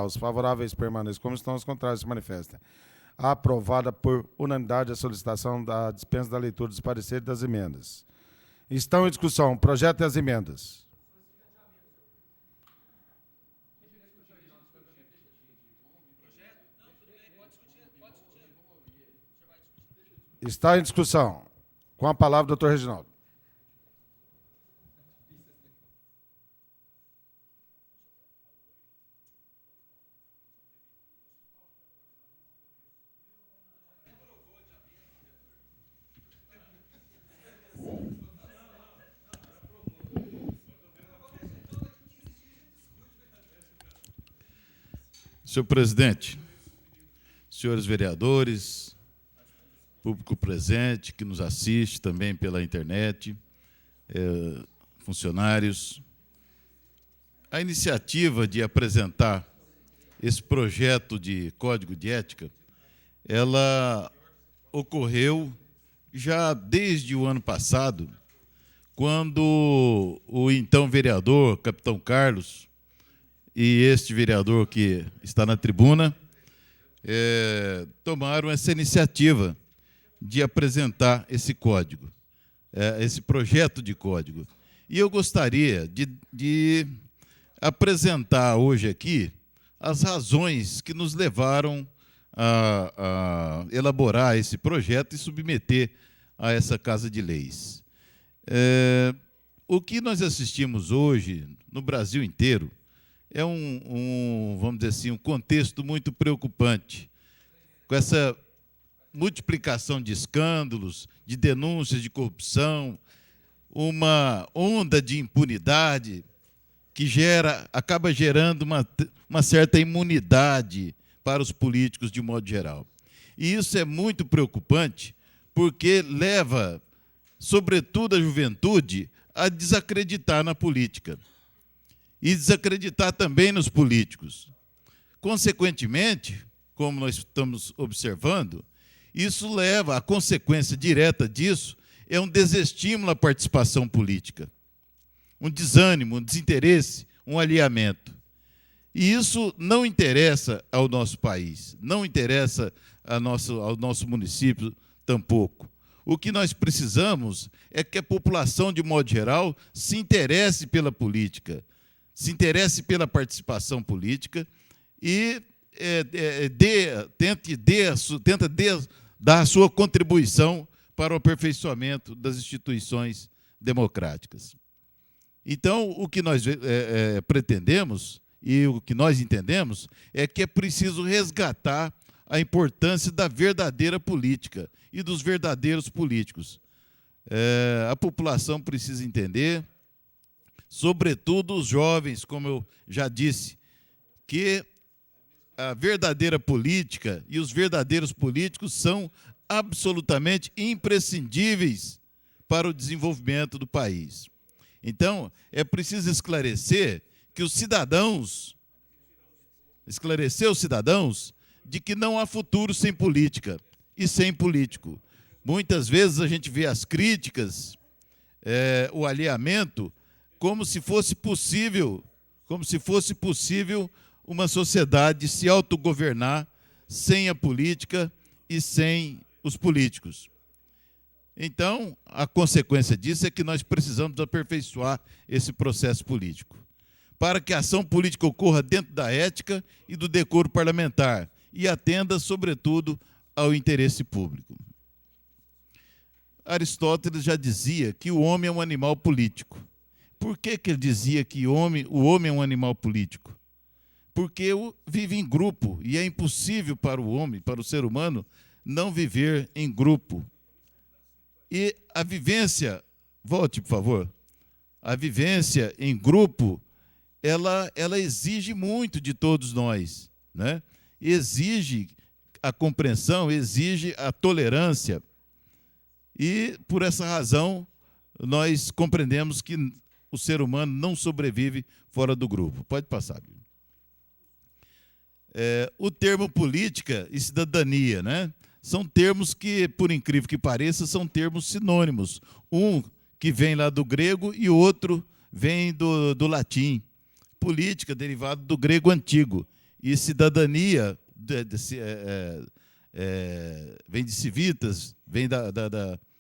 Os favoráveis permaneçam como estão, os contrários se manifestem. Aprovada por unanimidade a solicitação da dispensa da leitura dos pareceres e das emendas. Estão em discussão o projeto e as emendas. Está em discussão. Com a palavra, doutor Reginaldo. Senhor presidente, senhores vereadores, público presente que nos assiste também pela internet, funcionários, a iniciativa de apresentar esse projeto de Código de Ética, ela ocorreu já desde o ano passado, quando o então vereador, capitão Carlos, e este vereador que está na tribuna, tomaram essa iniciativa de apresentar esse código, esse projeto de código. E eu gostaria de apresentar hoje aqui as razões que nos levaram a elaborar esse projeto e submeter a essa Casa de Leis. O que nós assistimos hoje no Brasil inteiro é vamos dizer assim, um contexto muito preocupante, com essa multiplicação de escândalos, de denúncias de corrupção, uma onda de impunidade que acaba gerando uma certa imunidade para os políticos de modo geral. E isso é muito preocupante, porque leva, sobretudo, a juventude a desacreditar na política e desacreditar também nos políticos. Consequentemente, como nós estamos observando, isso leva, a consequência direta disso é um desestímulo à participação política, um desânimo, um desinteresse, um alheamento. E isso não interessa ao nosso país, não interessa ao nosso município tampouco. O que nós precisamos é que a população, de modo geral, se interesse pela política, se interesse pela participação política e tente dar a sua contribuição para o aperfeiçoamento das instituições democráticas. Então, o que nós pretendemos e o que nós entendemos é que é preciso resgatar a importância da verdadeira política e dos verdadeiros políticos. A população precisa entender, sobretudo os jovens, como eu já disse, que a verdadeira política e os verdadeiros políticos são absolutamente imprescindíveis para o desenvolvimento do país. Então, é preciso esclarecer os cidadãos de que não há futuro sem política e sem político. Muitas vezes a gente vê as críticas, o alheamento, como se fosse possível uma sociedade se autogovernar sem a política e sem os políticos. Então, a consequência disso é que nós precisamos aperfeiçoar esse processo político, para que a ação política ocorra dentro da ética e do decoro parlamentar e atenda, sobretudo, ao interesse público. Aristóteles já dizia que o homem é um animal político. Por que ele dizia que o homem é um animal político? Porque vive em grupo e é impossível para o homem, para o ser humano, não viver em grupo. E a vivência, volte, por favor, a vivência em grupo, ela exige muito de todos nós, né? Exige a compreensão, exige a tolerância. E, por essa razão, nós compreendemos que o ser humano não sobrevive fora do grupo. Pode passar, Bíblia. O termo política e cidadania, né? São termos que, por incrível que pareça, são termos sinônimos. Um que vem lá do grego e o outro vem do latim. Política, derivado do grego antigo. e cidadania vem de civitas, vem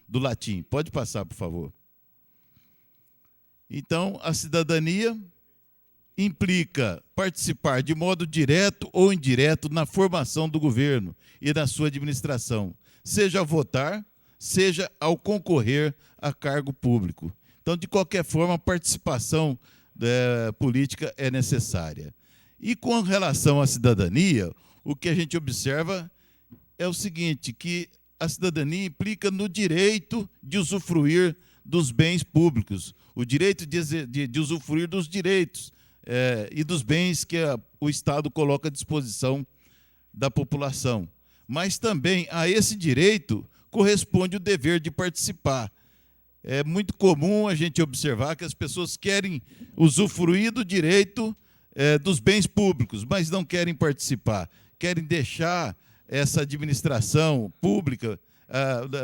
do latim. Pode passar, por favor. Então, a cidadania implica participar de modo direto ou indireto na formação do governo e na sua administração, seja ao votar, seja ao concorrer a cargo público. Então, de qualquer forma, a participação política é necessária. E com relação à cidadania, o que a gente observa é o seguinte, que a cidadania implica no direito de usufruir dos bens públicos, o direito de usufruir dos direitos e dos bens que o Estado coloca à disposição da população. Mas também a esse direito corresponde o dever de participar. É muito comum a gente observar que as pessoas querem usufruir do direito dos bens públicos, mas não querem participar, querem deixar essa administração pública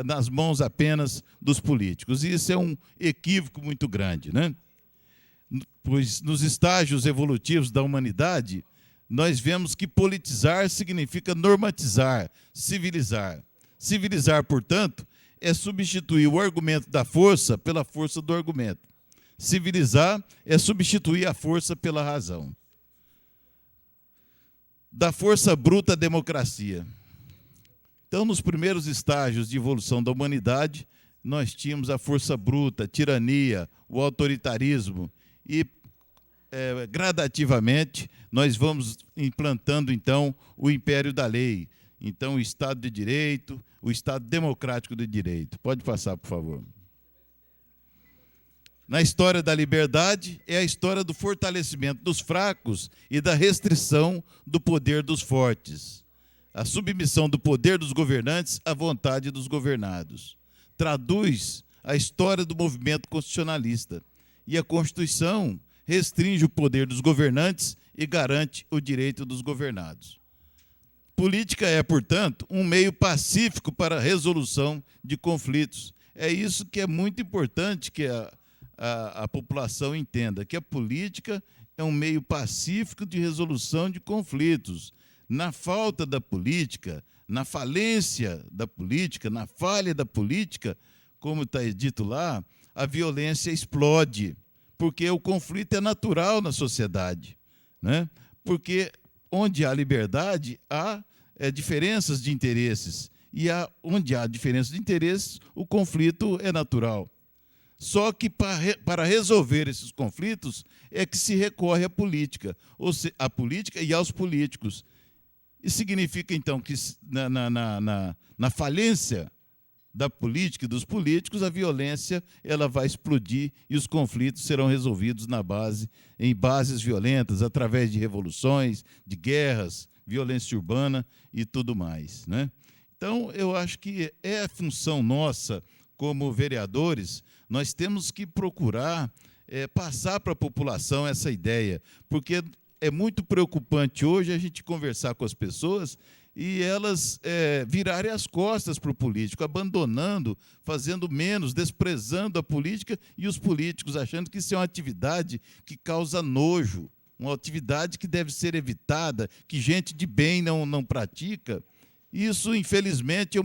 nas mãos apenas dos políticos. E isso é um equívoco muito grande, né? Pois nos estágios evolutivos da humanidade, nós vemos que politizar significa normatizar, civilizar. Civilizar, portanto, é substituir o argumento da força pela força do argumento. Civilizar é substituir a força pela razão. Da força bruta à democracia. Então, nos primeiros estágios de evolução da humanidade, nós tínhamos a força bruta, a tirania, o autoritarismo e, gradativamente, nós vamos implantando, então, o império da lei. Então, o Estado de Direito, o Estado democrático de direito. Pode passar, por favor. Na história da liberdade, é a história do fortalecimento dos fracos e da restrição do poder dos fortes. A submissão do poder dos governantes à vontade dos governados. Traduz a história do movimento constitucionalista. E a Constituição restringe o poder dos governantes e garante o direito dos governados. Política é, portanto, um meio pacífico para a resolução de conflitos. É isso que é muito importante que a população entenda, que a política é um meio pacífico de resolução de conflitos. Na falta da política, na falência da política, na falha da política, como está dito lá, a violência explode, porque o conflito é natural na sociedade, né? Porque onde há liberdade, há diferenças de interesses, e onde há diferenças de interesses, o conflito é natural. Só que para resolver esses conflitos é que se recorre à política, ou seja, à política e aos políticos. Isso significa, então, que na falência da política e dos políticos, a violência ela vai explodir e os conflitos serão resolvidos em bases violentas, através de revoluções, de guerras, violência urbana e tudo mais, né? Então, eu acho que é a função nossa, como vereadores, nós temos que procurar passar para a população essa ideia, porque é muito preocupante hoje a gente conversar com as pessoas e elas virarem as costas para o político, abandonando, fazendo menos, desprezando a política e os políticos, achando que isso é uma atividade que causa nojo, uma atividade que deve ser evitada, que gente de bem não pratica. Isso, infelizmente,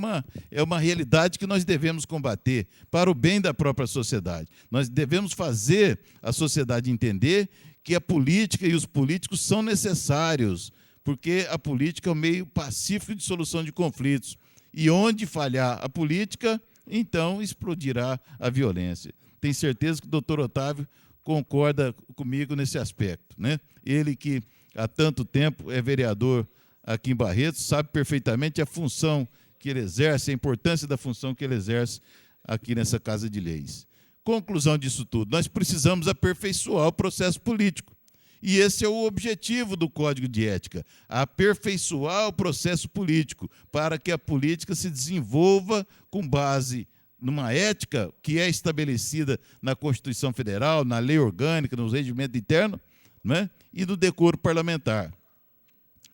é uma realidade que nós devemos combater para o bem da própria sociedade. Nós devemos fazer a sociedade entender que a política e os políticos são necessários, porque a política é um meio pacífico de solução de conflitos. E onde falhar a política, então explodirá a violência. Tenho certeza que o doutor Otávio concorda comigo nesse aspecto, né? Ele que há tanto tempo é vereador aqui em Barretos, sabe perfeitamente a função que ele exerce, a importância da função que ele exerce aqui nessa Casa de Leis. Conclusão disso tudo, nós precisamos aperfeiçoar o processo político. E esse é o objetivo do Código de Ética, aperfeiçoar o processo político, para que a política se desenvolva com base numa ética que é estabelecida na Constituição Federal, na lei orgânica, no regimento interno, né, e no decoro parlamentar.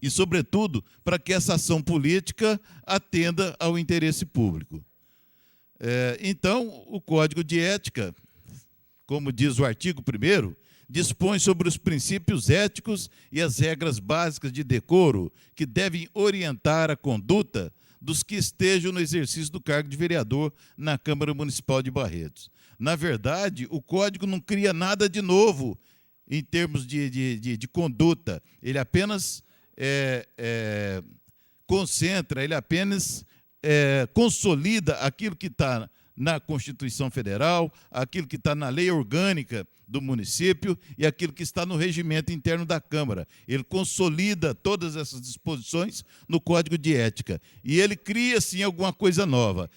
E, sobretudo, para que essa ação política atenda ao interesse público. Então, o Código de Ética, como diz o artigo 1º, dispõe sobre os princípios éticos e as regras básicas de decoro que devem orientar a conduta dos que estejam no exercício do cargo de vereador na Câmara Municipal de Barretos. Na verdade, o Código não cria nada de novo em termos de conduta. Ele apenas concentra, ele apenas consolida aquilo que está na Constituição Federal, aquilo que está na lei orgânica do município e aquilo que está no regimento interno da Câmara. Ele consolida todas essas disposições no Código de Ética. E ele cria, sim, alguma coisa nova.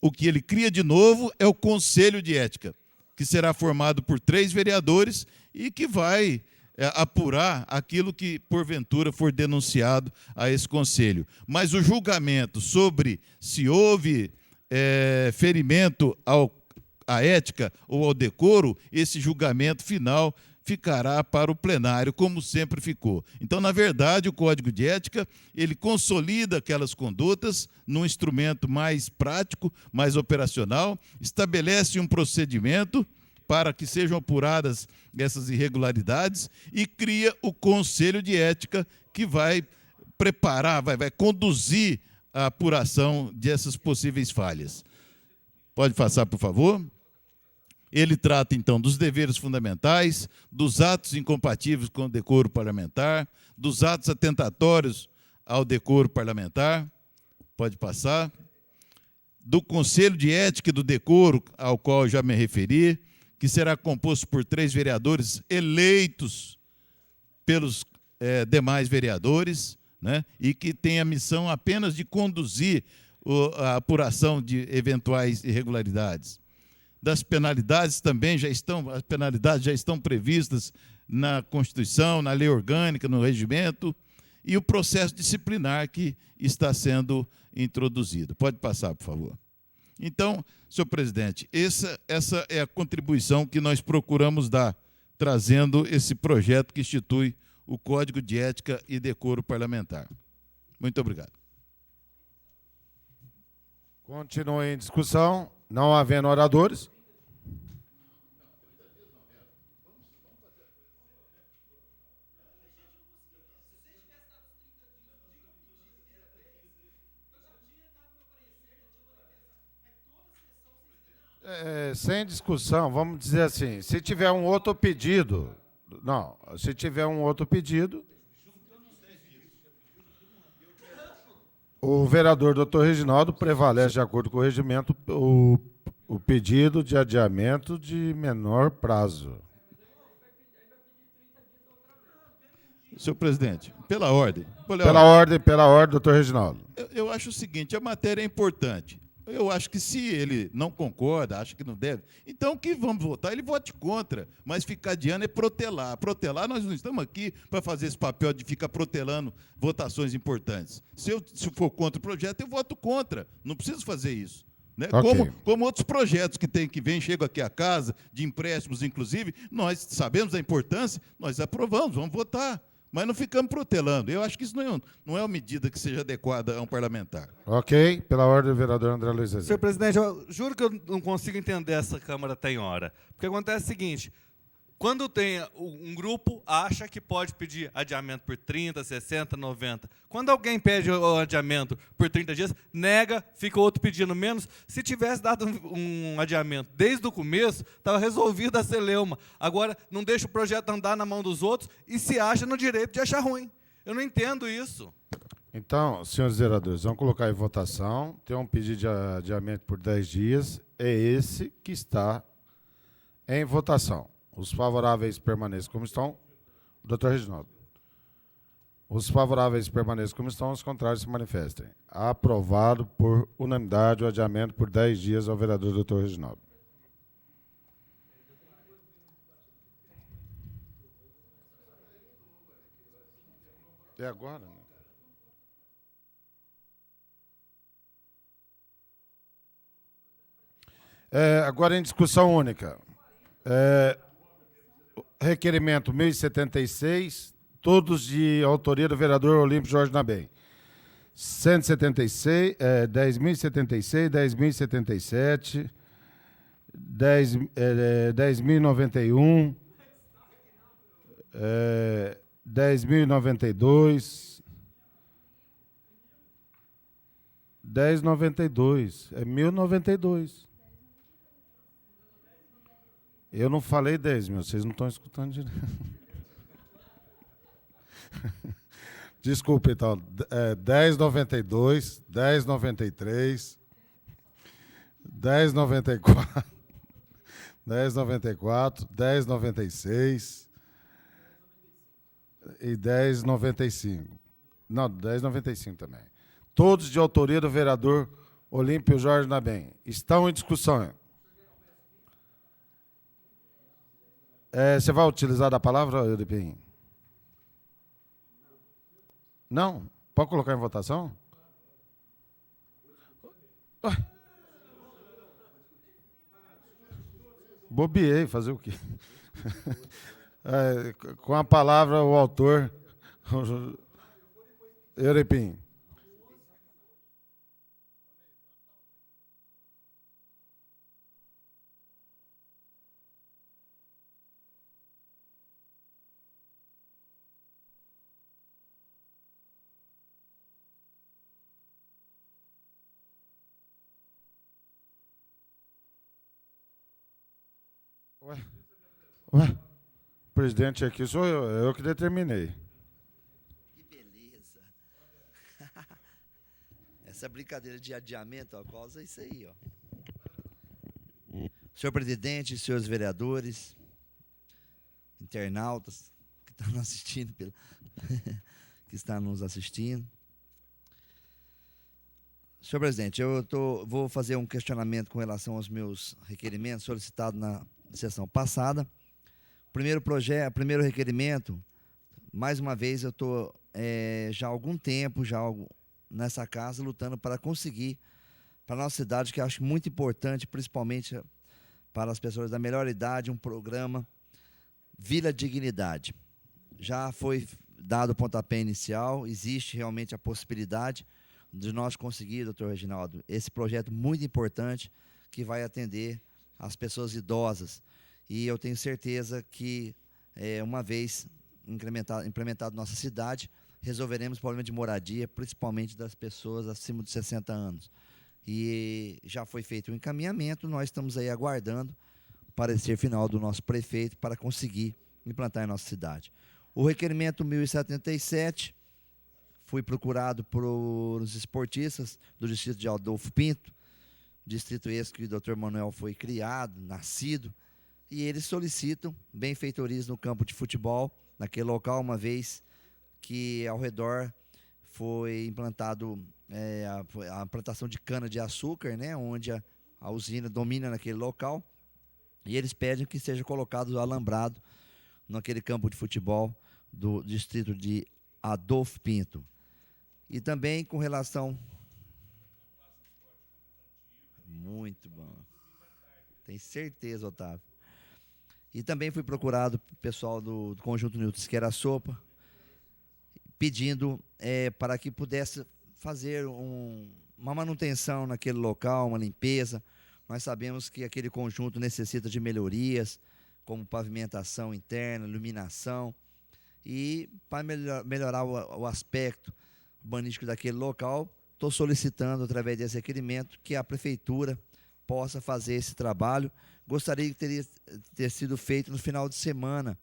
O que ele cria de novo é o Conselho de Ética, que será formado por 3 vereadores e que vai apurar aquilo que, porventura, for denunciado a esse conselho. Mas o julgamento sobre se houve ferimento à ética ou ao decoro, esse julgamento final ficará para o plenário, como sempre ficou. Então, na verdade, o Código de Ética, ele consolida aquelas condutas num instrumento mais prático, mais operacional, estabelece um procedimento para que sejam apuradas essas irregularidades e cria o Conselho de Ética, que vai preparar, vai conduzir a apuração dessas possíveis falhas. Pode passar, por favor. Ele trata, então, dos deveres fundamentais, dos atos incompatíveis com o decoro parlamentar, dos atos atentatórios ao decoro parlamentar. Pode passar. Do Conselho de Ética e do Decoro, ao qual eu já me referi, que será composto por 3 vereadores eleitos pelos demais vereadores, né, e que tem a missão apenas de conduzir a apuração de eventuais irregularidades. Das penalidades também as penalidades já estão previstas na Constituição, na lei orgânica, no regimento, e o processo disciplinar que está sendo introduzido. Pode passar, por favor. Então, senhor presidente, essa é a contribuição que nós procuramos dar, trazendo esse projeto que institui o Código de Ética e Decoro Parlamentar. Muito obrigado. Continua em discussão, não havendo oradores. Sem discussão, vamos dizer assim, se tiver um outro pedido, o vereador doutor Reginaldo prevalece, de acordo com o regimento, o pedido de adiamento de menor prazo. Senhor presidente, pela ordem, doutor Reginaldo. Eu acho o seguinte, a matéria é importante. Eu acho que se ele não concorda, acha que não deve, então que vamos votar, ele vote contra, mas ficar adiando é protelar. Protelar, nós não estamos aqui para fazer esse papel de ficar protelando votações importantes. Se for contra o projeto, eu voto contra, não preciso fazer isso. Né? Okay. Como outros projetos que vêm, chegam aqui à casa, de empréstimos, inclusive, nós sabemos da importância, nós aprovamos, vamos votar. Mas não ficamos protelando. Eu acho que isso não é uma medida que seja adequada a um parlamentar. Ok. Pela ordem, vereador André Luiz Azevedo. Senhor presidente, eu juro que eu não consigo entender essa Câmara tem hora. Porque acontece o seguinte, quando tem um grupo, acha que pode pedir adiamento por 30, 60, 90. Quando alguém pede o adiamento por 30 dias, nega, fica outro pedindo menos. Se tivesse dado um adiamento desde o começo, estava resolvido a celeuma. Agora, não deixa o projeto andar na mão dos outros e se acha no direito de achar ruim. Eu não entendo isso. Então, senhores vereadores, vamos colocar em votação. Tem um pedido de adiamento por 10 dias. É esse que está em votação. Os favoráveis permaneçam como estão. Doutor Reginaldo. Os favoráveis permaneçam como estão, os contrários se manifestem. Aprovado por unanimidade o adiamento por 10 dias ao vereador doutor Reginaldo. É agora, né? Agora em discussão única. Requerimento 1076, todos de autoria do vereador Olímpio Jorge Nabem. 176, 10.076, 10.077, 10.091, 10.092. 10,92. É 1.092. Eu não falei 10 mil, vocês não estão escutando direito. Desculpa, então. 10,92, 10,93, 10,94, 10,94, 10,96 e 10,95. Não, 10,95 também. Todos de autoria do vereador Olímpio Jorge Nabem. Estão em discussão. Você vai utilizar a palavra, Euripim? Não? Pode colocar em votação? Bobiei, fazer o quê? Com a palavra, o autor, Euripim. Ué, o presidente aqui sou eu que determinei. Que beleza. Essa brincadeira de adiamento, ó, causa isso aí, ó. Senhor presidente, senhores vereadores, internautas que estão nos assistindo, que estão nos assistindo. Senhor presidente, vou fazer um questionamento com relação aos meus requerimentos solicitados na sessão passada. Primeiro requerimento, mais uma vez, eu estou já há algum tempo nessa casa lutando para conseguir para a nossa cidade, que eu acho muito importante, principalmente para as pessoas da melhor idade, um programa Vila Dignidade. Já foi dado o pontapé inicial, existe realmente a possibilidade de nós conseguir, doutor Reginaldo, esse projeto muito importante que vai atender as pessoas idosas. E eu tenho certeza que, uma vez implementado nossa cidade, resolveremos o problema de moradia, principalmente das pessoas acima de 60 anos. E já foi feito um encaminhamento, nós estamos aí aguardando o parecer final do nosso prefeito para conseguir implantar em nossa cidade. O requerimento 1077, fui procurado por os esportistas do distrito de Adolfo Pinto, distrito esse que o doutor Manuel foi criado, nascido, e eles solicitam benfeitorias no campo de futebol, naquele local, uma vez que ao redor foi implantado a plantação de cana-de-açúcar, né, onde a usina domina naquele local, e eles pedem que seja colocado o alambrado naquele campo de futebol do distrito de Adolfo Pinto. E também com relação... Muito bom. Tem certeza, Otávio. E também fui procurado pelo pessoal do Conjunto Nilton Siqueira Sopa, pedindo para que pudesse fazer uma manutenção naquele local, uma limpeza. Nós sabemos que aquele conjunto necessita de melhorias, como pavimentação interna, iluminação, e para melhorar o aspecto urbanístico daquele local, estou solicitando, através desse requerimento, que a prefeitura possa fazer esse trabalho. Gostaria que ter sido feito no final de semana,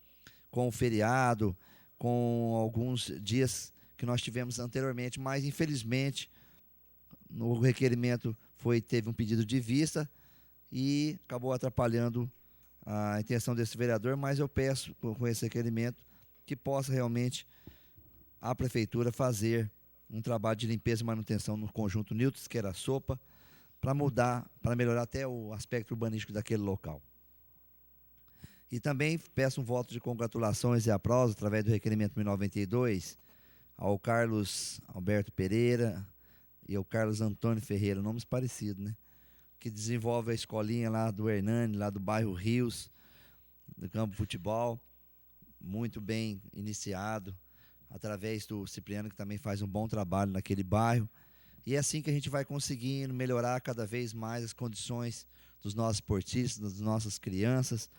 com o feriado, com alguns dias que nós tivemos anteriormente, mas, infelizmente, no requerimento teve um pedido de vista e acabou atrapalhando a intenção desse vereador, mas eu peço, com esse requerimento, que possa realmente a prefeitura fazer um trabalho de limpeza e manutenção no conjunto Nilton Siqueira Sopa, para melhorar até o aspecto urbanístico daquele local. E também peço um voto de congratulações e aplausos, através do requerimento 1092, ao Carlos Alberto Pereira e ao Carlos Antônio Ferreira, nomes parecidos, né? Que desenvolve a escolinha lá do Hernani, lá do bairro Rios, do campo de futebol, muito bem iniciado, através do Cipriano, que também faz um bom trabalho naquele bairro. E é assim que a gente vai conseguindo melhorar cada vez mais as condições dos nossos esportistas, das nossas crianças.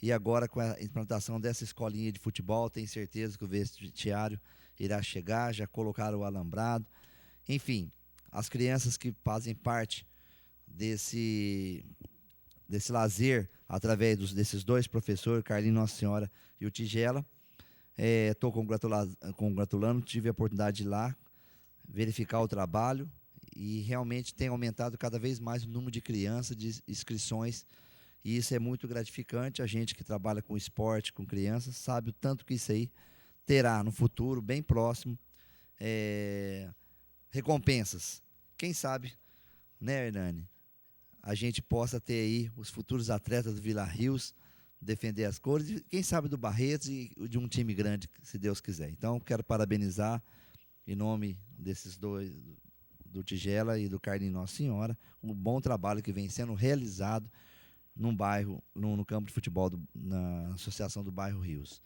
E agora, com a implantação dessa escolinha de futebol, tenho certeza que o vestiário irá chegar, já colocaram o alambrado. Enfim, as crianças que fazem parte desse lazer, através desses dois professores, Carlinhos Nossa Senhora e o Tigela, estou congratulando, tive a oportunidade de ir lá, verificar o trabalho, e realmente tem aumentado cada vez mais o número de crianças, de inscrições, e isso é muito gratificante. A gente que trabalha com esporte, com crianças, sabe o tanto que isso aí terá no futuro, bem próximo, recompensas. Quem sabe, né, Hernani, a gente possa ter aí os futuros atletas do Vila Rios, defender as cores, e quem sabe do Barretos e de um time grande, se Deus quiser. Então, quero parabenizar, em nome desses dois, do Tigela e do Carlinhos Nossa Senhora, o bom trabalho que vem sendo realizado num bairro, no campo de futebol, na Associação do Bairro Rios.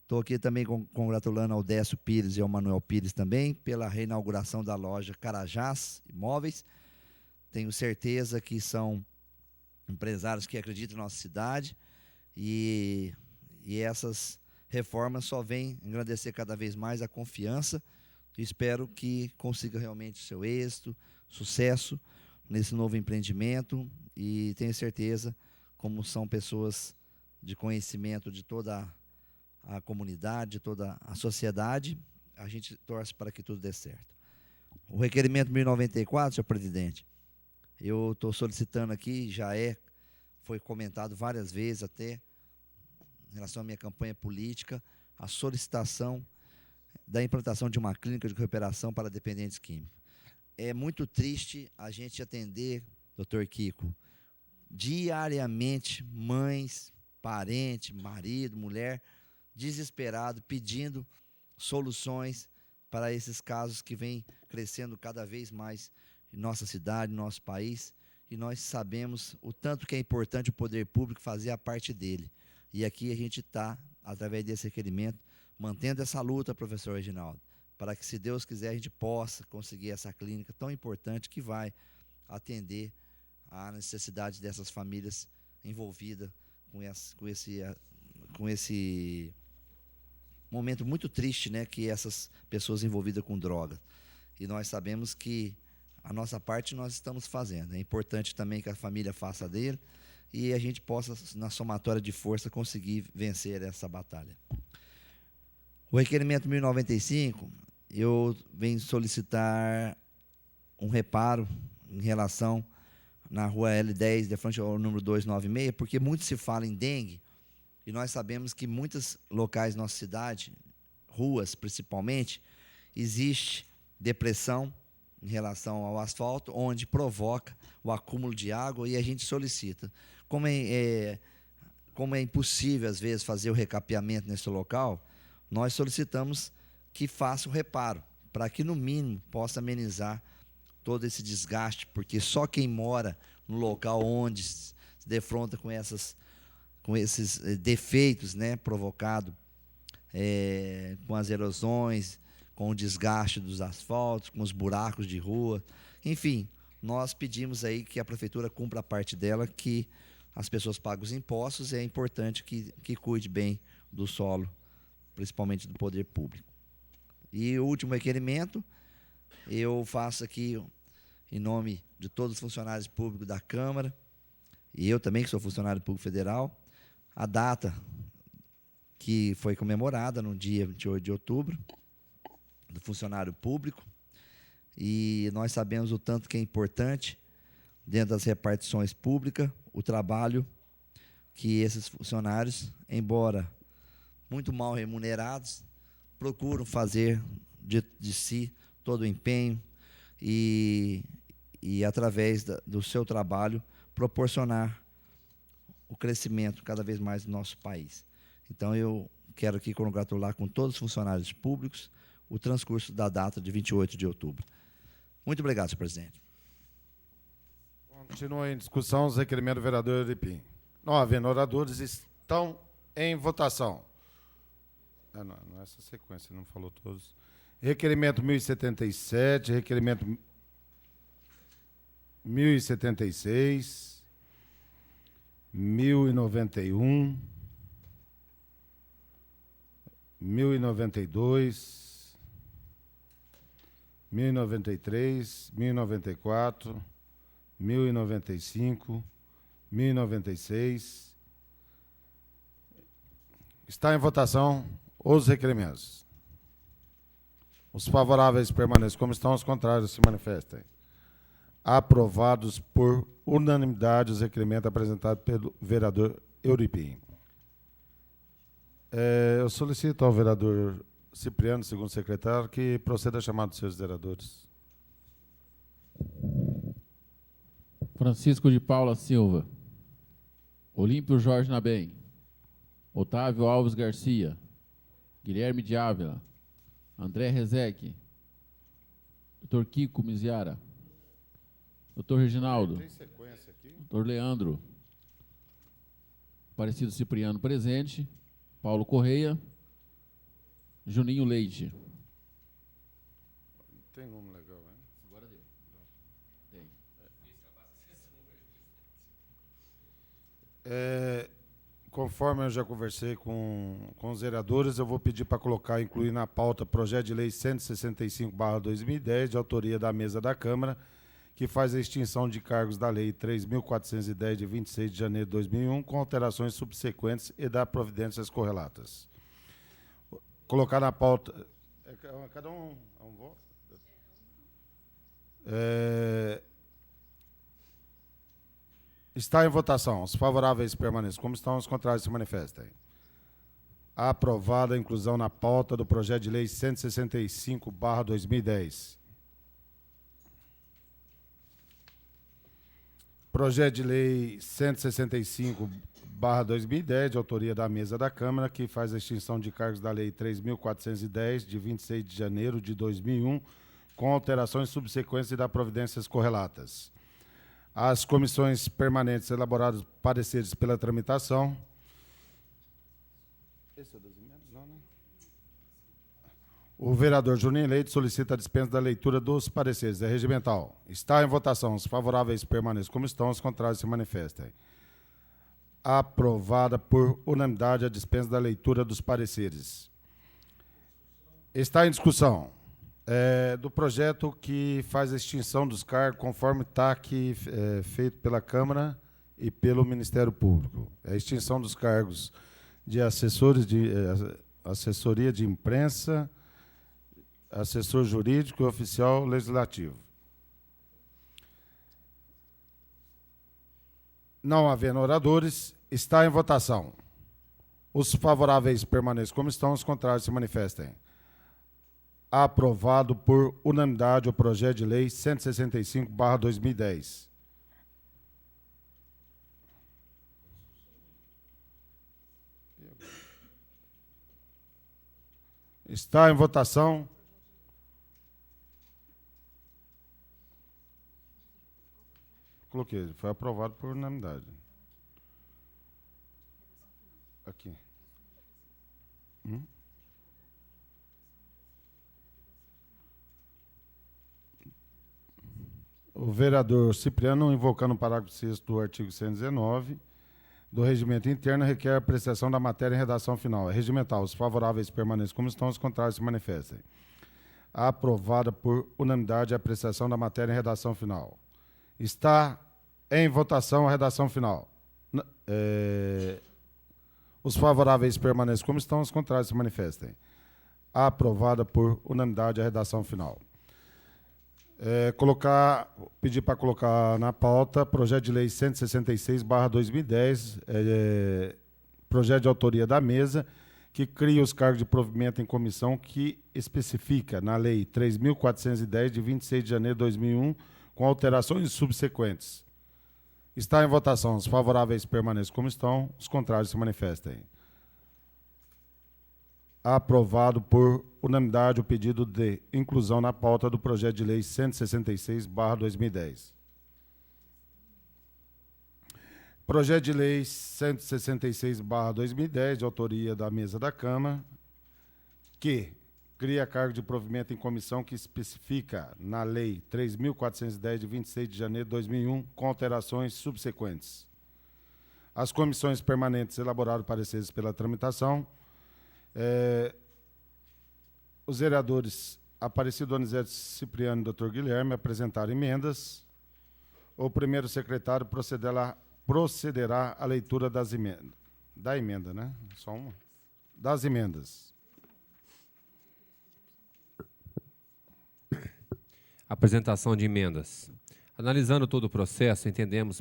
Estou aqui também congratulando ao Décio Pires e ao Manuel Pires também pela reinauguração da loja Carajás Imóveis. Tenho certeza que são empresários que acreditam na nossa cidade, e essas reformas só vêm engrandecer cada vez mais a confiança. Espero que consiga realmente seu êxito, sucesso nesse novo empreendimento, e tenho certeza, como são pessoas de conhecimento de toda a comunidade, de toda a sociedade, a gente torce para que tudo dê certo. O requerimento 1094, senhor presidente, eu estou solicitando aqui, foi comentado várias vezes até, em relação à minha campanha política, a solicitação da implantação de uma clínica de recuperação para dependentes químicos. É muito triste a gente atender, doutor Kiko, diariamente mães, parentes, marido, mulher, desesperado, pedindo soluções para esses casos que vêm crescendo cada vez mais em nossa cidade, no nosso país, e nós sabemos o tanto que é importante o poder público fazer a parte dele. E aqui a gente está, através desse requerimento, mantendo essa luta, professor Reginaldo, para que, se Deus quiser, a gente possa conseguir essa clínica tão importante que vai atender à necessidade dessas famílias envolvidas com esse momento muito triste, né, que essas pessoas envolvidas com drogas. E nós sabemos que a nossa parte nós estamos fazendo. É importante também que a família faça dele e a gente possa, na somatória de força, conseguir vencer essa batalha. O requerimento 1095, eu venho solicitar um reparo em relação na rua L10, de frente ao número 296, porque muito se fala em dengue, e nós sabemos que muitos locais da nossa cidade, ruas principalmente, existe depressão em relação ao asfalto, onde provoca o acúmulo de água, e a gente solicita. Como é impossível, às vezes, fazer o recapeamento nesse local, nós solicitamos que faça o reparo, para que, no mínimo, possa amenizar todo esse desgaste, porque só quem mora no local onde se defronta com esses defeitos, né, provocados com as erosões, com o desgaste dos asfaltos, com os buracos de rua, enfim, nós pedimos aí que a prefeitura cumpra a parte dela, que as pessoas pagam os impostos, e é importante que cuide bem do solo, principalmente do poder público. E o último requerimento, eu faço aqui, em nome de todos os funcionários públicos da Câmara, e eu também, que sou funcionário público federal, a data que foi comemorada no dia 28 de outubro, do funcionário público, e nós sabemos o tanto que é importante, dentro das repartições públicas, o trabalho que esses funcionários, embora muito mal remunerados, procuram fazer de si todo o empenho e através do seu trabalho, proporcionar o crescimento cada vez mais do nosso país. Então, eu quero aqui congratular com todos os funcionários públicos o transcurso da data de 28 de outubro. Muito obrigado, senhor presidente. Continua em discussão os requerimentos do vereador Euripim. Não havendo oradores, estão em votação. Não é essa sequência, não falou todos. Requerimento 1077, requerimento 1076, 1091, 1092, 1093, 1094, 1095, 1096. Está em votação os requerimentos. Os favoráveis permaneçam como estão, os contrários se manifestem. Aprovados por unanimidade os requerimentos apresentados pelo vereador Euripim. Eu solicito ao vereador Cipriano, segundo secretário, que proceda a chamada dos seus vereadores. Francisco de Paula Silva. Olímpio Jorge Nabem. Otávio Alves Garcia. Guilherme de Ávila. André Rezeque. Dr. Kiko Miziara. Dr. Reginaldo. Tem sequência aqui? Dr. Leandro. Aparecido Cipriano presente. Paulo Correia. Juninho Leite. Tem número legal, hein? Agora deu. Tem. Conforme eu já conversei com os vereadores, eu vou pedir para colocar, incluir na pauta, projeto de lei 165/2010, de autoria da mesa da Câmara, que faz a extinção de cargos da lei 3.410, de 26 de janeiro de 2001, com alterações subsequentes e da providências correlatas. Colocar na pauta... Cada um voto? Está em votação. Os favoráveis permaneçam como estão, os contrários se manifestem. Aprovada a inclusão na pauta do projeto de lei 165/2010. Projeto de lei 165/2010, de autoria da mesa da Câmara, que faz a extinção de cargos da lei 3.410, de 26 de janeiro de 2001, com alterações subsequentes e da providências correlatas. As comissões permanentes elaboradas pareceres pela tramitação. Esse é o das emendas? Não, né? O vereador Juninho Leite solicita a dispensa da leitura dos pareceres. É regimental. Está em votação. Os favoráveis permaneçam como estão, os contrários se manifestem. Aprovada por unanimidade a dispensa da leitura dos pareceres. Está em discussão do projeto que faz a extinção dos cargos, conforme está aqui feito pela Câmara e pelo Ministério Público. É a extinção dos cargos de assessores de assessoria de imprensa, assessor jurídico e oficial legislativo. Não havendo oradores, está em votação. Os favoráveis permaneçam como estão, os contrários se manifestem. Aprovado por unanimidade o projeto de lei 165/2010. Está em votação. Coloquei, foi aprovado por unanimidade. Aqui. O vereador Cipriano, invocando o parágrafo 6º do artigo 119 do regimento interno, requer a apreciação da matéria em redação final. É regimental. Os favoráveis permaneçam como estão, os contrários se manifestem. Aprovada por unanimidade a apreciação da matéria em redação final. Está em votação a redação final. Os favoráveis permaneçam como estão, os contrários se manifestem. Aprovada por unanimidade a redação final. Pedir para colocar na pauta projeto de lei 166/2010, projeto de autoria da mesa, que cria os cargos de provimento em comissão, que especifica na lei 3.410, de 26 de janeiro de 2001, com alterações subsequentes. Está em votação. Os favoráveis permaneçam como estão, os contrários se manifestem. Aprovado por unanimidade o pedido de inclusão na pauta do projeto de lei 166/2010. Projeto de lei 166/2010, de autoria da mesa da Câmara, que cria cargo de provimento em comissão, que especifica na lei 3.410, de 26 de janeiro de 2001, com alterações subsequentes. As comissões permanentes elaboraram pareceres pela tramitação. Os vereadores Aparecido Donizete Cipriano e Dr. Guilherme apresentaram emendas. O primeiro secretário procederá à leitura das emendas. Da emenda, né? Só uma. Das emendas. Apresentação de emendas. Analisando todo o processo, entendemos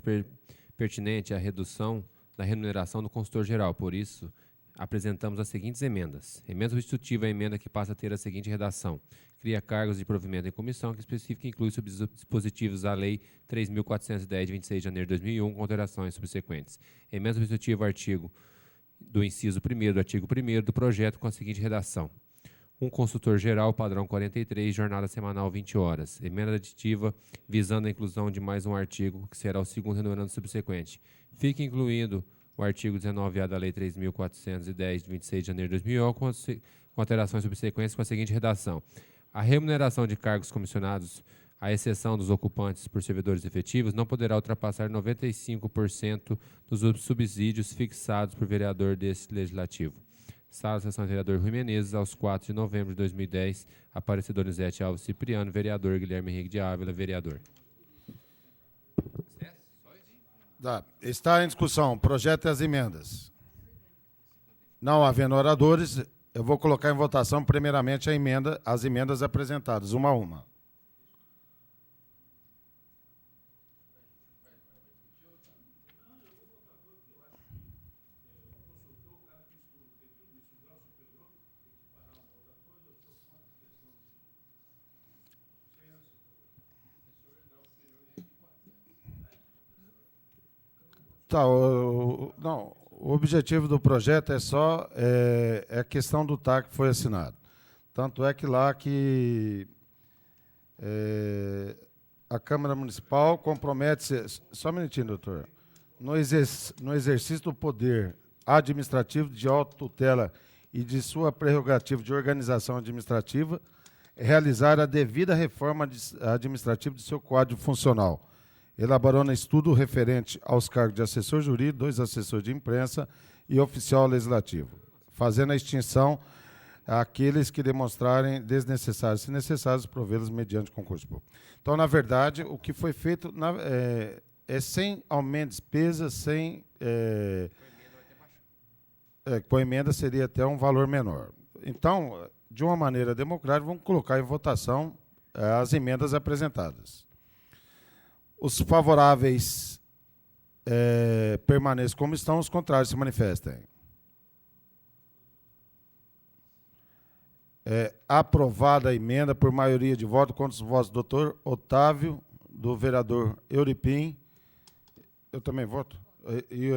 pertinente a redução da remuneração do consultor geral. Por isso, apresentamos as seguintes emendas. Emenda substitutiva é a emenda que passa a ter a seguinte redação. Cria cargos de provimento em comissão, que especifica e inclui dispositivos da Lei 3.410, de 26 de janeiro de 2001, com alterações subsequentes. Emenda substitutiva ao artigo do inciso 1º do artigo 1º do projeto, com a seguinte redação. Um consultor geral, padrão 43, jornada semanal 20 horas. Emenda aditiva visando a inclusão de mais um artigo, que será o segundo renumerando subsequente. Fica incluído o artigo 19A da Lei 3.410, de 26 de janeiro de 2001, com alterações subsequentes, com a seguinte redação. A remuneração de cargos comissionados, à exceção dos ocupantes por servidores efetivos, não poderá ultrapassar 95% dos subsídios fixados por vereador deste legislativo. Sala de Sessão, vereador Rui Menezes, aos 4 de novembro de 2010, Aparecido Donizete Alves Cipriano, vereador Guilherme Henrique de Ávila, vereador. Está em discussão o projeto e as emendas. Não havendo oradores, eu vou colocar em votação, primeiramente, as emendas apresentadas, uma a uma. Tá, não, o objetivo do projeto é só a questão do TAC que foi assinado. Tanto é que lá que a Câmara Municipal compromete-se, só um minutinho, doutor, no exercício do poder administrativo de autotutela e de sua prerrogativa de organização administrativa, realizar a devida reforma administrativa de seu quadro funcional, elaborando estudo referente aos cargos de assessor jurídico, 2 assessores de imprensa e oficial legislativo, fazendo a extinção àqueles que demonstrarem desnecessários, se necessários, provê-los mediante concurso público. Então, na verdade, o que foi feito é sem aumento de despesa, sem... com emenda seria até um valor menor. Então, de uma maneira democrática, vamos colocar em votação as emendas apresentadas. Os favoráveis permaneçam como estão, os contrários se manifestem. Aprovada a emenda por maioria de voto, contra os votos do doutor Otávio, do vereador Euripim. Eu também voto. E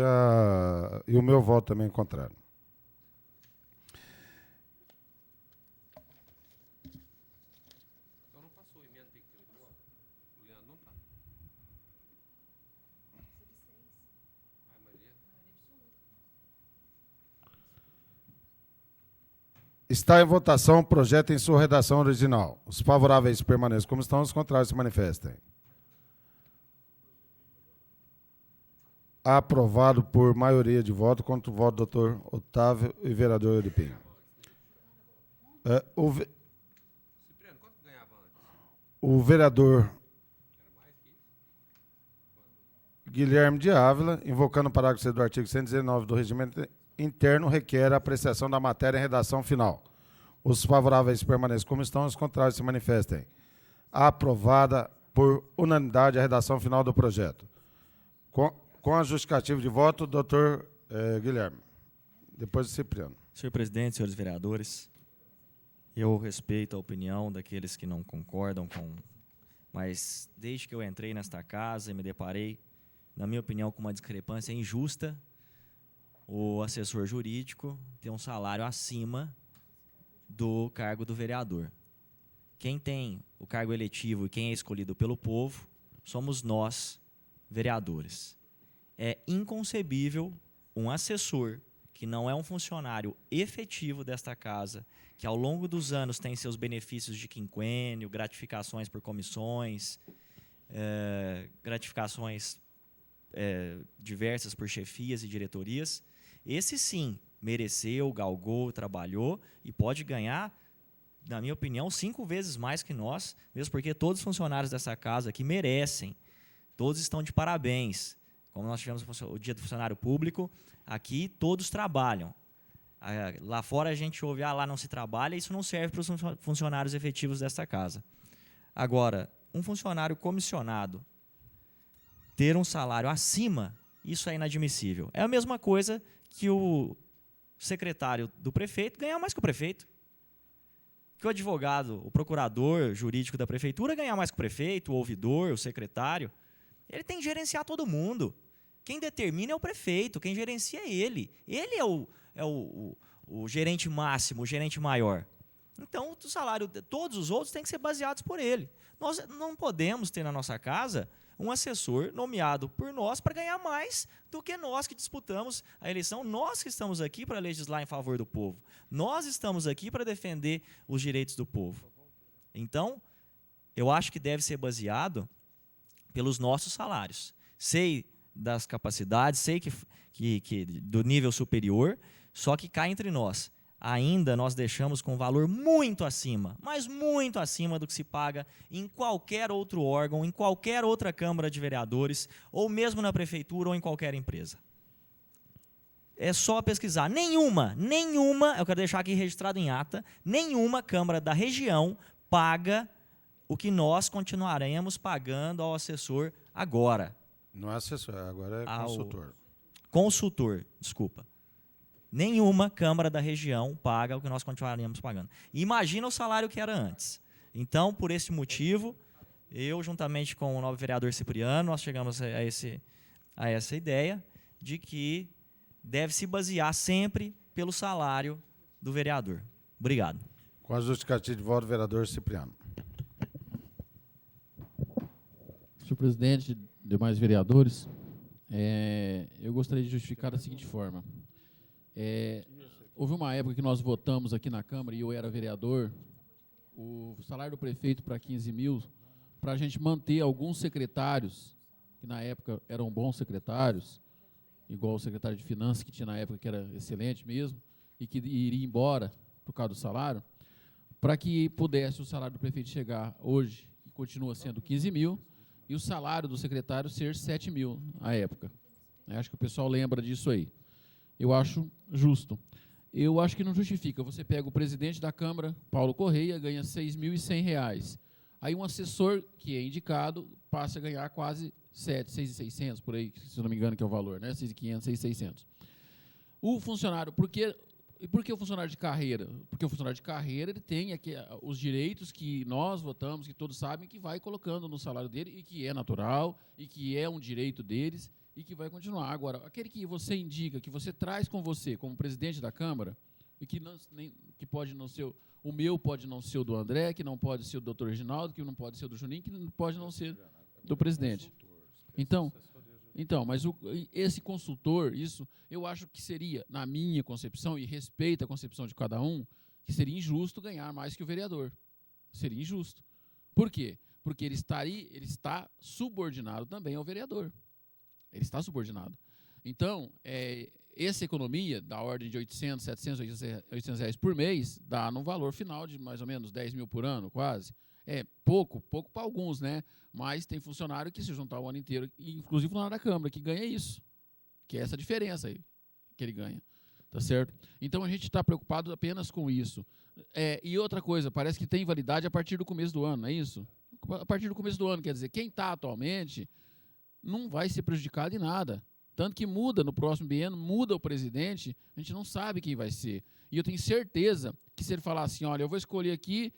o meu voto também é contrário. Então não passou a emenda, tem que ter o voto. O Leandro não está. Está em votação o projeto em sua redação original. Os favoráveis permaneçam como estão, os contrários se manifestem. Aprovado por maioria de voto, contra o voto do doutor Otávio e vereador Euripim. Cipriano, quanto ganhava antes? O vereador Guilherme de Ávila, invocando o parágrafo 6 do artigo 119 do Regimento Interno, requer a apreciação da matéria em redação final. Os favoráveis permaneçam como estão, os contrários se manifestem. Aprovada por unanimidade a redação final do projeto. Com a justificativa de voto, doutor Guilherme. Depois do Cipriano. Senhor presidente, senhores vereadores, eu respeito a opinião daqueles que não concordam com... Mas desde que eu entrei nesta casa e me deparei, na minha opinião, com uma discrepância injusta, o assessor jurídico tem um salário acima do cargo do vereador. Quem tem o cargo eletivo e quem é escolhido pelo povo somos nós, vereadores. É inconcebível um assessor que não é um funcionário efetivo desta casa, que ao longo dos anos tem seus benefícios de quinquênio, gratificações por comissões, gratificações diversas por chefias e diretorias. Esse sim mereceu, galgou, trabalhou e pode ganhar, na minha opinião, 5 vezes mais que nós, mesmo porque todos os funcionários dessa casa aqui merecem. Todos estão de parabéns. Como nós tivemos o Dia do Funcionário Público, aqui todos trabalham. Lá fora a gente ouve, lá não se trabalha, isso não serve para os funcionários efetivos desta casa. Agora, um funcionário comissionado ter um salário acima, isso é inadmissível. É a mesma coisa que o secretário do prefeito ganhar mais que o prefeito. Que o advogado, o procurador jurídico da prefeitura ganhar mais que o prefeito, o ouvidor, o secretário. Ele tem que gerenciar todo mundo. Quem determina é o prefeito, quem gerencia é ele. Ele é o gerente máximo, o gerente maior. Então, o salário de todos os outros tem que ser baseados por ele. Nós não podemos ter na nossa casa um assessor nomeado por nós para ganhar mais do que nós que disputamos a eleição. Nós que estamos aqui para legislar em favor do povo. Nós estamos aqui para defender os direitos do povo. Então, eu acho que deve ser baseado pelos nossos salários. Sei das capacidades, sei que do nível superior, só que cá entre nós. Ainda nós deixamos com valor muito acima, mas muito acima do que se paga em qualquer outro órgão, em qualquer outra Câmara de Vereadores, ou mesmo na Prefeitura ou em qualquer empresa. É só pesquisar. Nenhuma, eu quero deixar aqui registrado em ata, nenhuma Câmara da região paga o que nós continuaremos pagando ao assessor agora. Não é assessor, agora é consultor. Consultor, desculpa. Nenhuma Câmara da região paga o que nós continuaremos pagando. Imagina o salário que era antes. Então, por esse motivo, eu, juntamente com o novo vereador Cipriano, nós chegamos a essa ideia de que deve se basear sempre pelo salário do vereador. Obrigado. Com a justificativa de voto, vereador Cipriano. Senhor presidente, demais vereadores, eu gostaria de justificar da seguinte forma. Houve uma época que nós votamos aqui na Câmara, e eu era vereador, o salário do prefeito para 15 mil, para a gente manter alguns secretários, que na época eram bons secretários, igual o secretário de Finanças, que tinha na época, que era excelente mesmo, e que iria embora por causa do salário, para que pudesse o salário do prefeito chegar hoje, que continua sendo 15 mil, e o salário do secretário ser 7 mil à época. Acho que o pessoal lembra disso aí. Eu acho justo. Eu acho que não justifica. Você pega o presidente da Câmara, Paulo Correia, ganha R$ 6.100. Aí um assessor que é indicado passa a ganhar quase 6.600, por aí, se não me engano, que é o valor, né? 6.500, 6.600. O funcionário, por que o funcionário de carreira? Porque o funcionário de carreira ele tem aqui os direitos que nós votamos, que todos sabem, que vai colocando no salário dele, e que é natural, e que é um direito deles, e que vai continuar. Agora, aquele que você indica, que você traz com você como presidente da Câmara, e que pode não ser, o meu pode não ser o do André, que não pode ser o do Dr. Reginaldo, que não pode ser o do Juninho, que não pode não ser do presidente. Então, mas esse consultor, isso, eu acho que seria, na minha concepção, e respeito a concepção de cada um, que seria injusto ganhar mais que o vereador. Seria injusto. Por quê? Porque ele está subordinado também ao vereador. Ele está subordinado. Então, essa economia, da ordem de 800, 700, 800 reais por mês, dá num valor final de mais ou menos 10 mil por ano, quase. É pouco para alguns, né? Mas tem funcionário que se juntar o ano inteiro, inclusive funcionário da Câmara, que ganha isso. Que é essa diferença aí que ele ganha. Tá certo? Então, a gente está preocupado apenas com isso. E outra coisa, parece que tem validade a partir do começo do ano, não é isso? A partir do começo do ano, quer dizer, quem está atualmente não vai ser prejudicado em nada. Tanto que muda no próximo biênio, muda o presidente, a gente não sabe quem vai ser. E eu tenho certeza que se ele falar assim, olha, eu vou escolher aqui,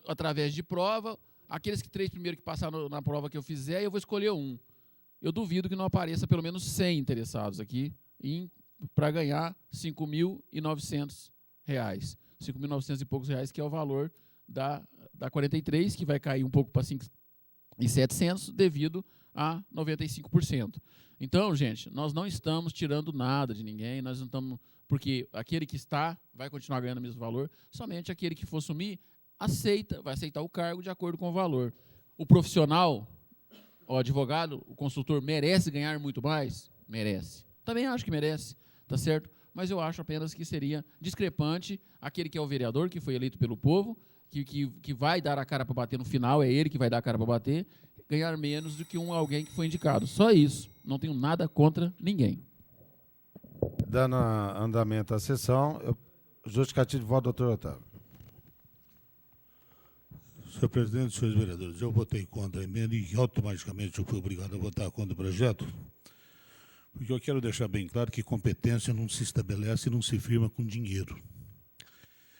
através de prova, aqueles 3 primeiros que passaram na prova que eu fizer, eu vou escolher um. Eu duvido que não apareça pelo menos 100 interessados aqui para ganhar R$ 5.900. R$ 5.900 e poucos reais, que é o valor da 43, que vai cair um pouco para 5.700 devido a 95%. Então, gente, nós não estamos tirando nada de ninguém, nós não estamos, porque aquele que está vai continuar ganhando o mesmo valor, somente aquele que for assumir vai aceitar o cargo de acordo com o valor. O profissional, o advogado, o consultor merece ganhar muito mais? Merece. Também acho que merece, tá certo? Mas eu acho apenas que seria discrepante aquele que é o vereador, que foi eleito pelo povo, que vai dar a cara para bater no final, é ele que vai dar a cara para bater, ganhar menos do que alguém que foi indicado. Só isso. Não tenho nada contra ninguém. Dando andamento à sessão, justificativo de voto, doutor Otávio. Senhor presidente, senhores vereadores, eu votei contra a emenda e automaticamente eu fui obrigado a votar contra o projeto, porque eu quero deixar bem claro que competência não se estabelece e não se firma com dinheiro.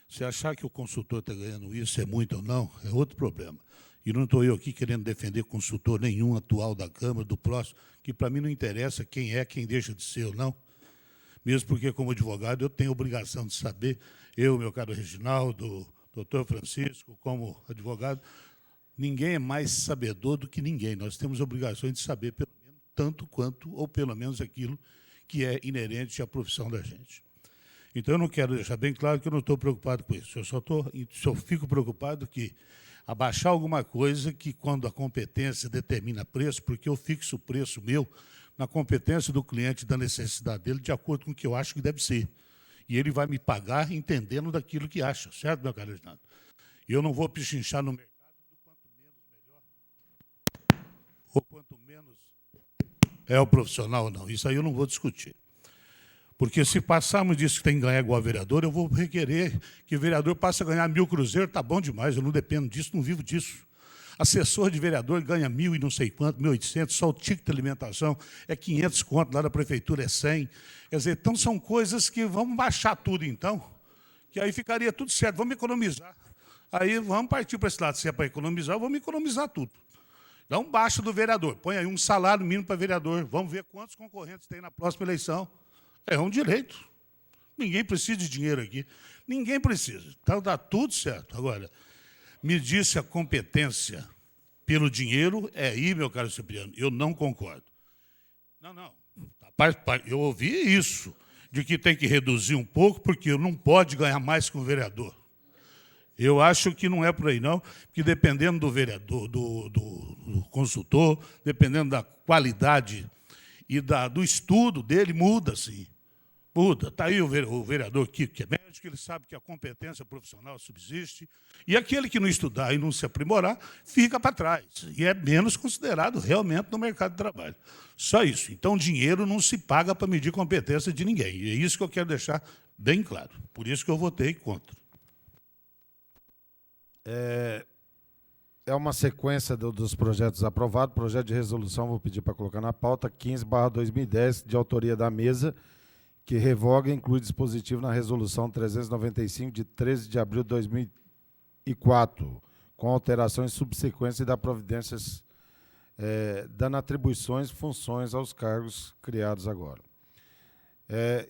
Se achar que o consultor está ganhando isso é muito ou não, é outro problema. E não estou eu aqui querendo defender consultor nenhum atual da Câmara, do próximo, que para mim não interessa quem é, quem deixa de ser ou não. Mesmo porque, como advogado, eu tenho obrigação de saber, eu, meu caro Reginaldo, doutor Francisco, como advogado, ninguém é mais sabedor do que ninguém. Nós temos obrigações de saber, pelo menos, tanto quanto, ou pelo menos aquilo que é inerente à profissão da gente. Então, eu não quero deixar bem claro que eu não estou preocupado com isso. Eu só fico preocupado que abaixar alguma coisa que, quando a competência determina preço, porque eu fixo o preço meu na competência do cliente, da necessidade dele, de acordo com o que eu acho que deve ser. E ele vai me pagar entendendo daquilo que acha, certo, meu caro Reginaldo? E eu não vou pichinchar no mercado do quanto menos melhor, ou quanto menos é o profissional ou não. Isso aí eu não vou discutir. Porque se passarmos disso que tem que ganhar igual vereador, eu vou requerer que o vereador passe a ganhar 1.000 cruzeiros, tá bom demais, eu não dependo disso, não vivo disso. Assessor de vereador ganha 1.000 e não sei quanto, 1.800, só o ticket de alimentação é 500 conto, lá da prefeitura é 100. Quer dizer, então são coisas que vamos baixar tudo então, que aí ficaria tudo certo, vamos economizar. Aí vamos partir para esse lado, se é para economizar, vamos economizar tudo. Então baixa do vereador, põe aí um salário mínimo para vereador, vamos ver quantos concorrentes tem na próxima eleição. É um direito. Ninguém precisa de dinheiro aqui. Ninguém precisa. Então dá tudo certo. Agora, me disse a competência pelo dinheiro, é aí, meu caro Cipriano, eu não concordo. Não. Eu ouvi isso, de que tem que reduzir um pouco, porque não pode ganhar mais que um vereador. Eu acho que não é por aí, não, porque dependendo do vereador, do consultor, dependendo da qualidade e do estudo dele, muda, sim. Muda. Está aí o vereador Kiko, que é médico, ele sabe que a competência profissional subsiste, e aquele que não estudar e não se aprimorar, fica para trás, e é menos considerado realmente no mercado de trabalho. Só isso. Então, dinheiro não se paga para medir competência de ninguém, e é isso que eu quero deixar bem claro. Por isso que eu votei contra. É uma sequência dos projetos aprovados. Projeto de resolução, vou pedir para colocar na pauta, 15/2010, de autoria da mesa, que revoga e inclui dispositivo na resolução 395, de 13 de abril de 2004, com alterações subsequentes e da providências, dando atribuições e funções aos cargos criados agora.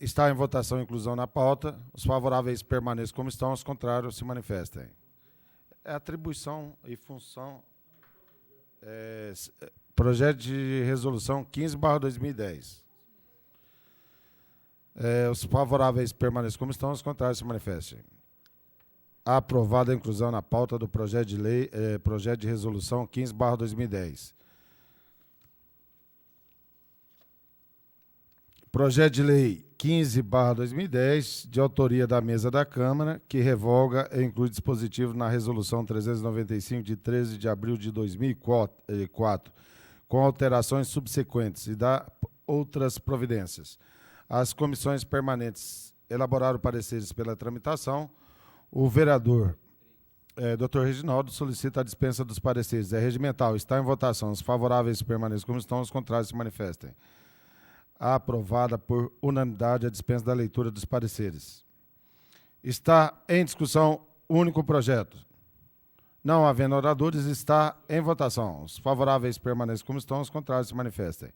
Está em votação a inclusão na pauta. Os favoráveis permaneçam como estão, os contrários se manifestem. Atribuição e função. Projeto de resolução 15/2010. Os favoráveis permaneçam como estão, os contrários se manifestem. Aprovada a inclusão na pauta do projeto de lei, projeto de resolução 15/2010. Projeto de lei 15/2010, de autoria da mesa da Câmara, que revoga e inclui dispositivo na resolução 395, de 13 de abril de 2004, com alterações subsequentes e da outras providências. As comissões permanentes elaboraram pareceres pela tramitação. O vereador Dr. Reginaldo solicita a dispensa dos pareceres. É regimental. Está em votação. Os favoráveis permaneçam como estão, os contrários se manifestem. Aprovada por unanimidade a dispensa da leitura dos pareceres. Está em discussão o único projeto. Não havendo oradores, está em votação. Os favoráveis permaneçam como estão, os contrários se manifestem.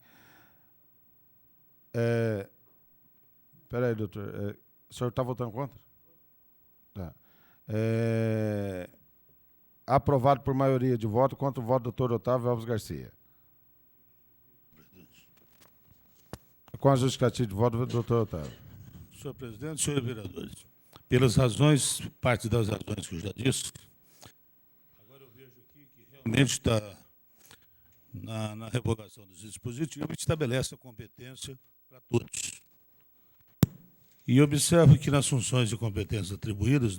Espera aí, doutor. O senhor está votando contra? Tá. Aprovado por maioria de voto, contra o voto do doutor Otávio Alves Garcia. Com a justificativa de voto do doutor Otávio. Senhor presidente, senhores vereadores, pelas razões, parte das razões que eu já disse, agora eu vejo aqui que realmente está na revogação dos dispositivos e estabelece a competência para todos. E observo que nas funções de competência atribuídas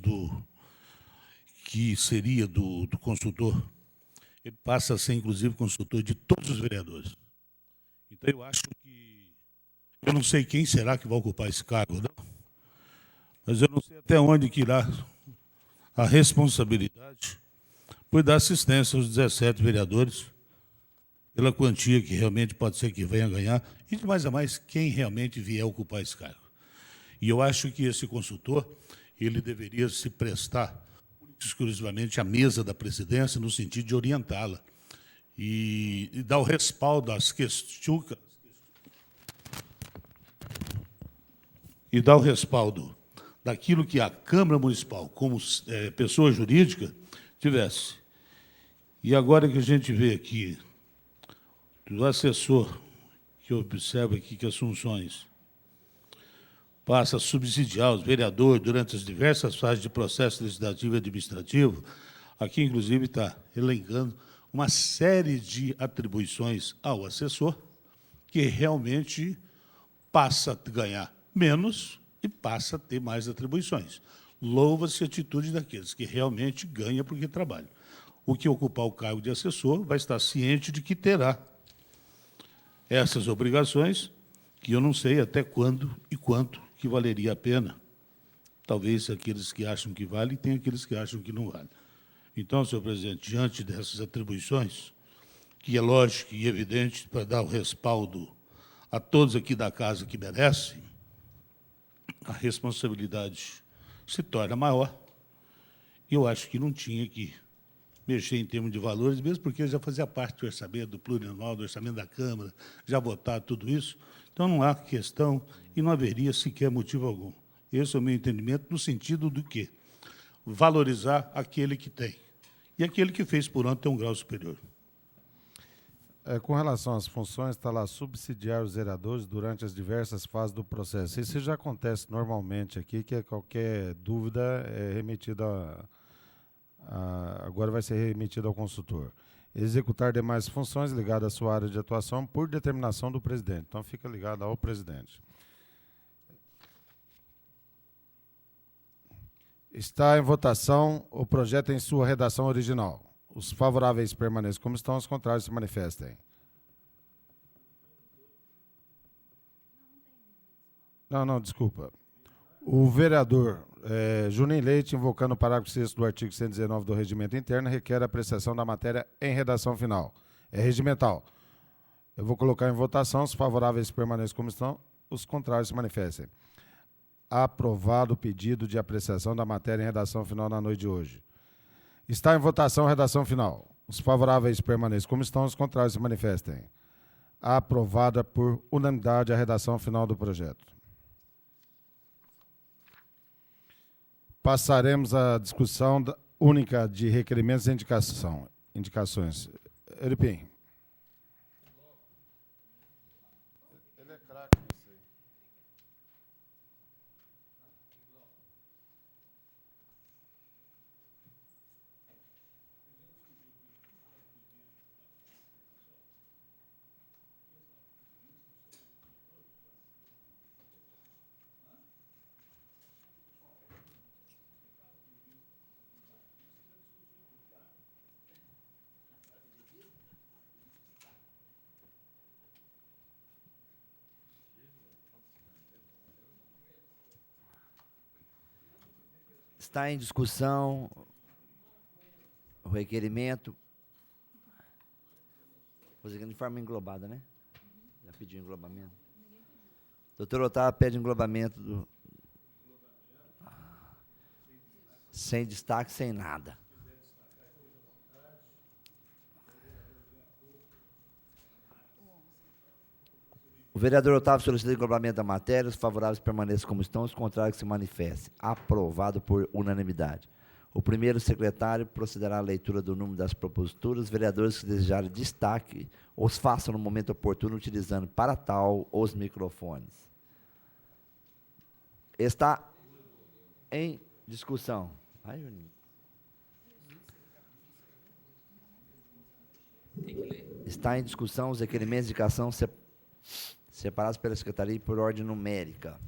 que seria do consultor, ele passa a ser, inclusive, consultor de todos os vereadores. Então, eu acho que... Eu não sei quem será que vai ocupar esse cargo, não, mas eu não sei até onde que irá a responsabilidade por dar assistência aos 17 vereadores, pela quantia que realmente pode ser que venha a ganhar, e de mais a mais, quem realmente vier ocupar esse cargo. E eu acho que esse consultor, ele deveria se prestar exclusivamente à mesa da presidência, no sentido de orientá-la e dar o respaldo às questões, e dar o respaldo daquilo que a Câmara Municipal, como pessoa jurídica, tivesse. E agora que a gente vê aqui, do assessor, que observa aqui que as funções passa a subsidiar os vereadores durante as diversas fases de processo legislativo e administrativo, aqui, inclusive, está elencando uma série de atribuições ao assessor, que realmente passa a ganhar menos e passa a ter mais atribuições. Louva-se a atitude daqueles que realmente ganham porque trabalham. O que ocupar o cargo de assessor vai estar ciente de que terá essas obrigações, que eu não sei até quando e quanto que valeria a pena. Talvez aqueles que acham que vale, tem aqueles que acham que não vale. Então, senhor presidente, diante dessas atribuições, que é lógico e evidente para dar o respaldo a todos aqui da casa que merecem, a responsabilidade se torna maior. E eu acho que não tinha que mexer em termos de valores, mesmo porque já fazia parte do orçamento, do plurianual, do orçamento da Câmara, já votar tudo isso. Então, não há questão e não haveria sequer motivo algum. Esse é o meu entendimento, no sentido do quê? Valorizar aquele que tem. E aquele que fez por onde tem um grau superior. Com relação às funções, está lá subsidiar os vereadores durante as diversas fases do processo. Isso já acontece normalmente aqui, que qualquer dúvida é remetida agora vai ser remetido ao consultor. Executar demais funções ligadas à sua área de atuação por determinação do presidente. Então, fica ligado ao presidente. Está em votação o projeto em sua redação original. Os favoráveis permaneçam como estão, os contrários se manifestem. Não, desculpa. O vereador Juninho Leite, invocando o parágrafo 6º do artigo 119 do Regimento Interno, requer a apreciação da matéria em redação final. É regimental. Eu vou colocar em votação, os favoráveis permaneçam como estão, os contrários se manifestem. Aprovado o pedido de apreciação da matéria em redação final na noite de hoje. Está em votação a redação final. Os favoráveis permaneçam como estão, os contrários se manifestem. Aprovada por unanimidade a redação final do projeto. Passaremos à discussão única de requerimentos e indicações. Eripim. Ele é craque, não sei. Está em discussão o requerimento. Vou dizer que de forma englobada, né? Já pediu englobamento. Doutor Otávio pede englobamento sem destaque, sem nada. O vereador Otávio solicita englobamento da matéria, os favoráveis permaneçam como estão, os contrários que se manifestem. Aprovado por unanimidade. O primeiro secretário procederá à leitura do número das proposituras. Os vereadores que desejarem destaque, os façam no momento oportuno, utilizando para tal os microfones. Está em discussão. Vai, Juninho. Tem que ler. Está em discussão os requerimentos de indicação separados pela Secretaria por ordem numérica.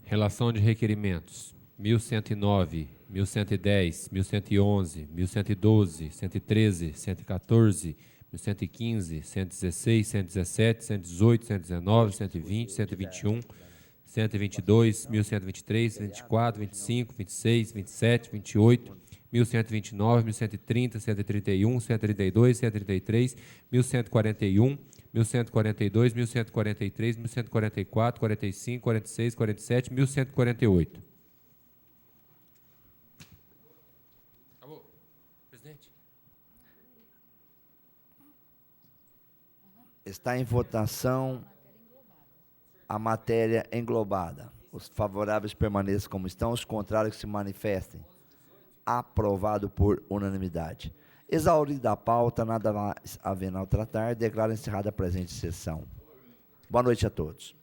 Relação de requerimentos: 1109, 1110, 1111, 1112, 113, 114, 1115, 116, 117, 118, 119, 120, 121, 122, 1123, 124, 25, 26, 27, 28, 1129, 1130, 131, 132, 133, 1141, 1142, 1143, 1144, 45, 46, 47, 1148. Acabou. Presidente. Está em votação a matéria englobada. Os favoráveis permaneçam como estão, os contrários que se manifestem. Aprovado por unanimidade. Exaurida a pauta, nada mais havendo a tratar, declaro encerrada a presente sessão. Boa noite a todos.